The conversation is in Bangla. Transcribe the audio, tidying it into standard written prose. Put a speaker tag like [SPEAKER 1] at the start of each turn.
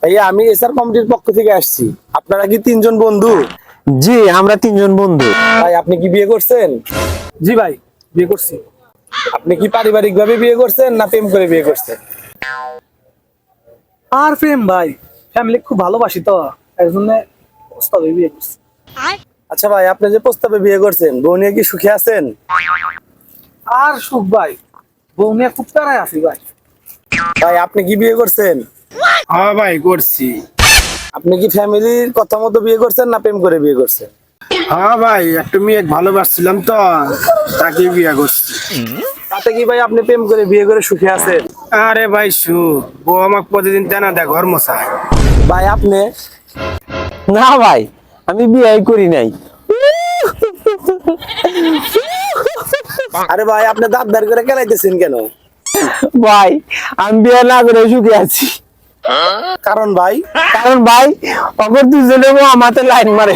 [SPEAKER 1] ভাইয়া আমি এসআর কমিটির পক্ষ থেকে আসছি। আপনারা কি তিনজন বন্ধু?
[SPEAKER 2] জি, আমরা তিনজন বন্ধু।
[SPEAKER 1] ভাই আপনি কি বিয়ে করছেন?
[SPEAKER 3] জি ভাই, বিয়ে করছি।
[SPEAKER 1] আপনি কি পারিবারিক ভাবে বিয়ে করছেন না প্রেম করে বিয়ে করছেন?
[SPEAKER 3] আর প্রেম ভাই, ফ্যামিলি খুব ভালোবাসি তো, এর জন্য প্রস্তাবে বিয়ে করছি।
[SPEAKER 1] আচ্ছা ভাই, আপনি যে প্রস্তাবে বিয়ে করছেন, বউ নিয়ে কি সুখে আছেন?
[SPEAKER 3] আর সুখ ভাই, বউ নিয়ে খুব তাড়ায় আছি ভাই।
[SPEAKER 1] ভাই আপনি কি বিয়ে করছেন?
[SPEAKER 4] হ্যাঁ ভাই করছি।
[SPEAKER 1] আপনি কি ফ্যামিলির কথা মতো বিয়ে করছেন না প্রেম করে বিয়ে করছেন?
[SPEAKER 4] হ্যাঁ ভাই, একটা মেয়ে ভালোবাসছিলাম তো, তাকে বিয়ে করছি।
[SPEAKER 1] তাতে কি ভাই আপনি প্রেম করে বিয়ে করে সুখে আছেন?
[SPEAKER 4] আরে ভাই বউ আমাকে প্রতিদিন তেনা দেয় ঘর মশাই।
[SPEAKER 1] ভাই আপনি?
[SPEAKER 2] না ভাই, আমি বিয়ে করি নাই।
[SPEAKER 1] আরে ভাই আপনি দাঁত বের করে কেলাইতেছেন কেন?
[SPEAKER 2] ভাই আমি বিয়ে না করে সুখে আছি।
[SPEAKER 1] কারণ ভাই?
[SPEAKER 2] কারণ ভাই অগর দুজনে আমাতে লাইন মারে।